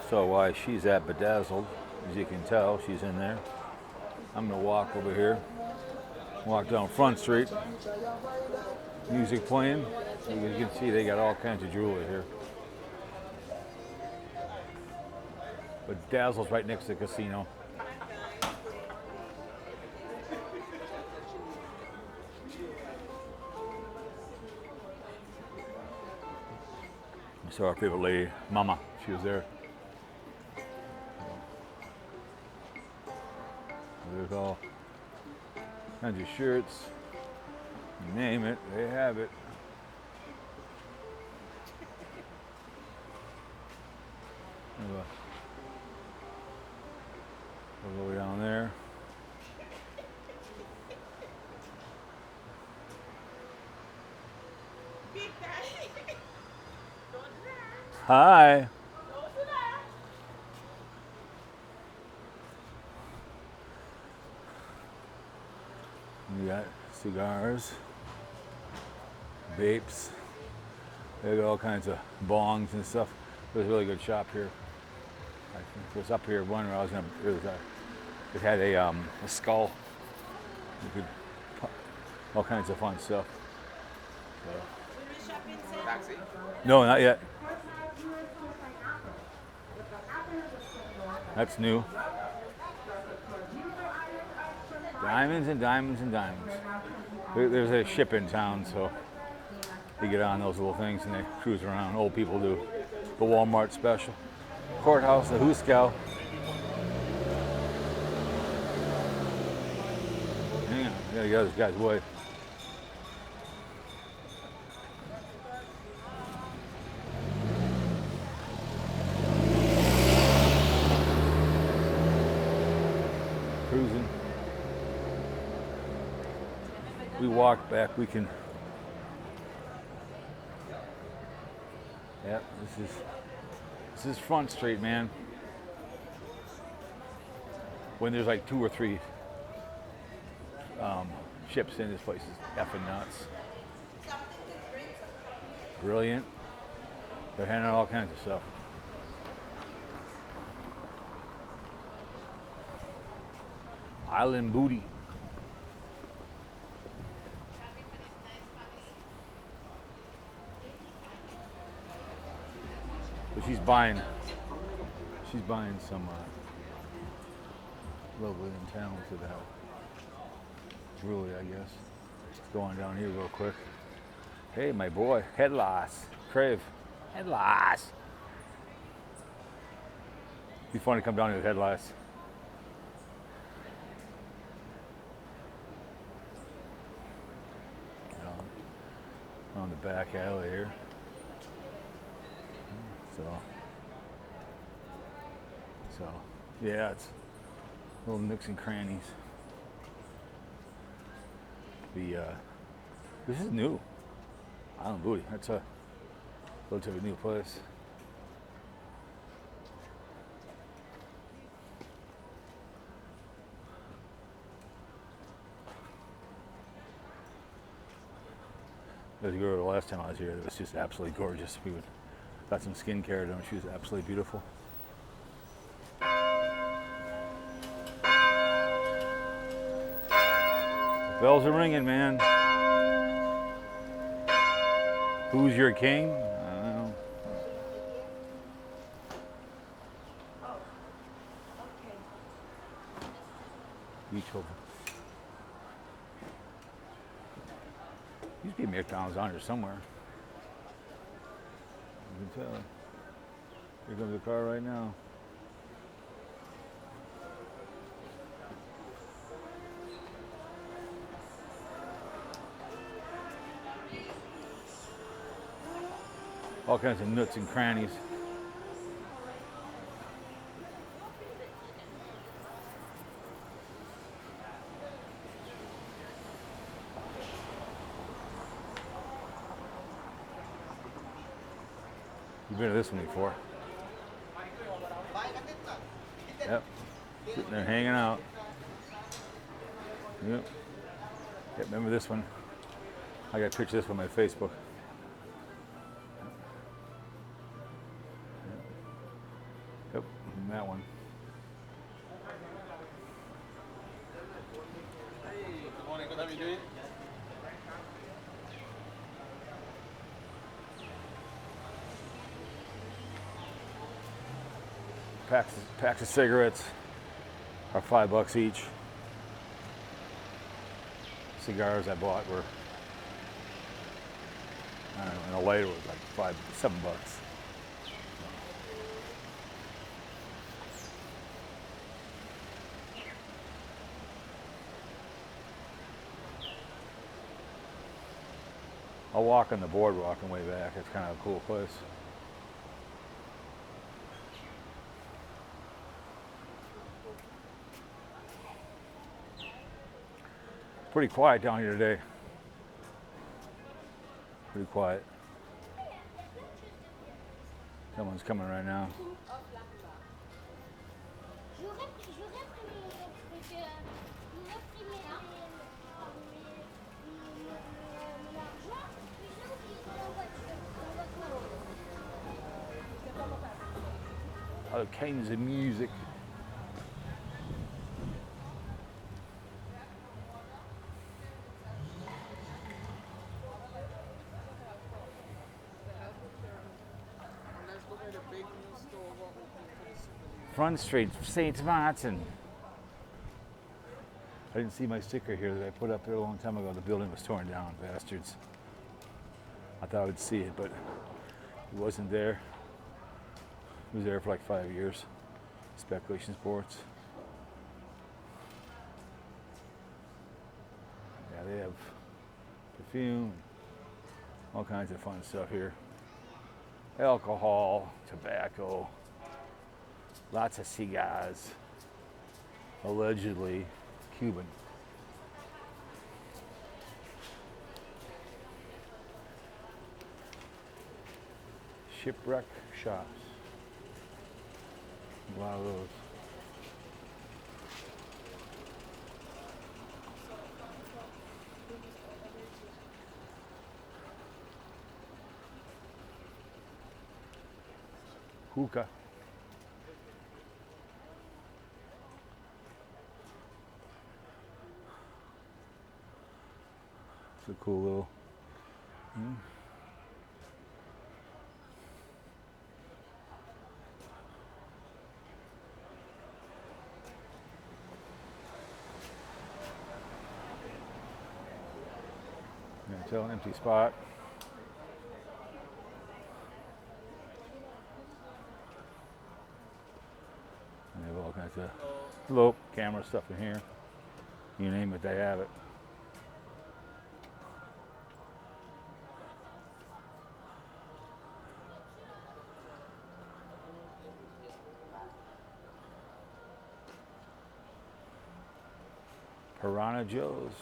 So why she's at Bedazzled, as you can tell, she's in there. I'm gonna walk over here, walk down Front Street, music playing. You can see they got all kinds of jewelry here. Bedazzled's right next to the casino. I saw our favorite lady, Mama, she was there. There's all kinds of shirts. You name it, they have it. We'll go down there. Hi. We got cigars, vapes. They got all kinds of bongs and stuff. There's a really good shop here. I think it was up here one where I was gonna. It had a skull. You could, all kinds of fun stuff. So. Taxi? No, not yet. That's new. Diamonds and diamonds and diamonds. There's a ship in town, so they get on those little things and they cruise around. Old people do. The Walmart special. Courthouse, the Hooskow. Hang on, I gotta get this guy's way. Cruising. We walk back, we can. Yep, this is Front Street, man. When there's like 2 or 3 ships in, this place is effing nuts. Brilliant. They're handing out all kinds of stuff. Island booty. But she's buying some lovely and talented jewelry, I guess. Let's go on down here real quick. Hey, my boy, head loss. Crave, head loss. Be fun to come down here with head loss. On the back alley here. So yeah, it's little nooks and crannies. This is new. Island Booty. That's a relatively new place. As you go, the last time I was here, it was just absolutely gorgeous. We got some skincare done. She was absolutely beautiful. Bells are ringing, man. Who's your king? I don't know. Beach open. Used to be McDonald's on here somewhere. You can tell. Here comes the car right now. All kinds of nooks and crannies. You've been to this one before. Yep. Sitting there hanging out. Yep. Yep, remember this one? I got a picture of this on my Facebook. Yep. And that one. Hey, good morning. Good, how are you doing? Packs of cigarettes are $5 each. Cigars I bought were, I don't know, and a lighter was like $7. I'll walk on the boardwalk on the way back. It's kind of a cool place. Pretty quiet down here today. Pretty quiet. Someone's coming right now. Other kinds of music. Front Street, St. Maarten. I didn't see my sticker here that I put up there a long time ago. The building was torn down, bastards. I thought I would see it, but it wasn't there. It was there for like 5 years. Speculation Sports. Yeah, they have perfume, all kinds of fun stuff here. Alcohol, tobacco, lots of cigars, allegedly Cuban. Shipwreck shops. A lot of those. Hookah. It's a cool little. Yeah, tell an empty spot. And they have all kinds of little camera stuff in here. You name it, they have it. Piranha Joe's.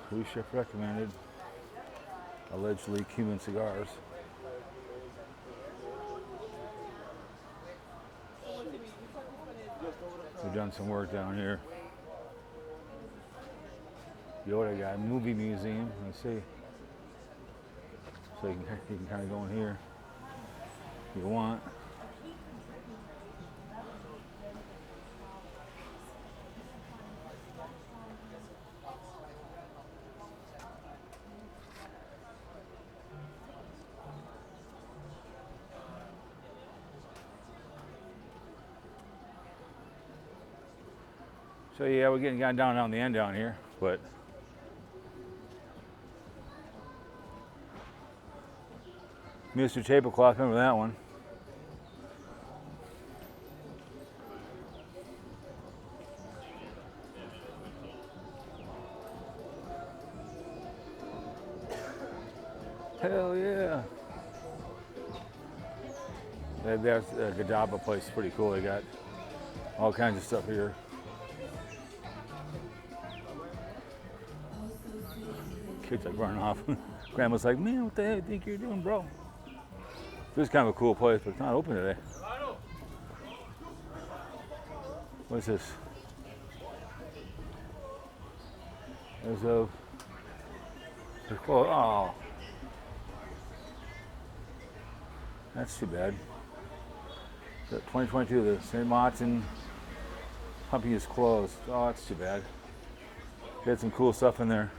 Blue Chef recommended. Allegedly Cuban cigars. We've done some work down here. Yoda got movie museum. Let's see. So you can kind of go in here if you want. So yeah, we're getting down on the end down here, but Mr. Tablecloth, remember that one? Hell yeah. There's a Gadaba place, pretty cool. They got all kinds of stuff here. Kids like running off. Grandma's like, man, what the hell do you think you're doing, bro? This is kind of a cool place, but it's not open today. What's this? There's a They're closed. Oh, that's too bad. The 2022, the St. Maarten pumping is closed. Oh, that's too bad. They had some cool stuff in there.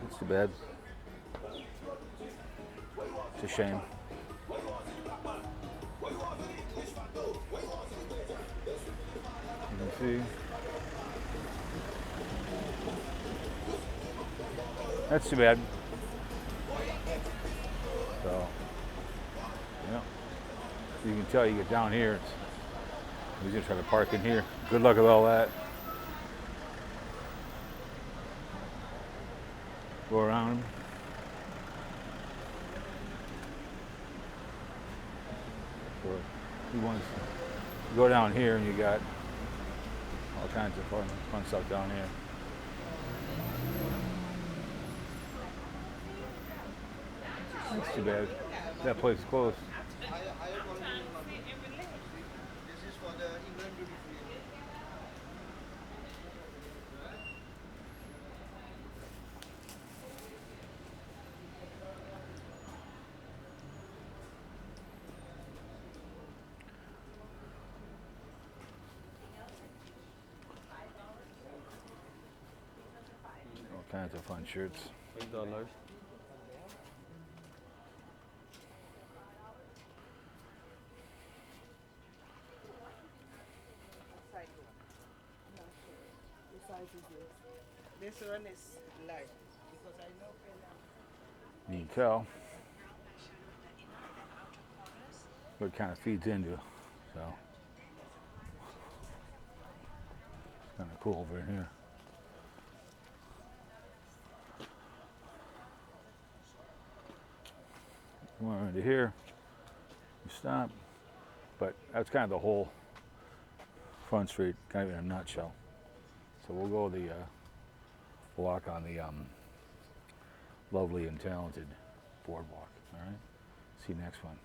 That's too bad. It's a shame. You can see. That's too bad. So, yeah. You can tell you get down here. He's gonna try to park in here. Good luck with all that. Go around him. So he wants to go down here, and you got all kinds of fun stuff down here. That's too bad. That place is closed. This is for the England duty free. All kinds of fun shirts. $8. This one is light because I know. You can tell what it kind of feeds into. So it's kind of cool over here. Come on into here. You stop. But that's kind of the whole Front Street, kind of in a nutshell. So we'll go the walk on the lovely and talented boardwalk. All right. See you next one.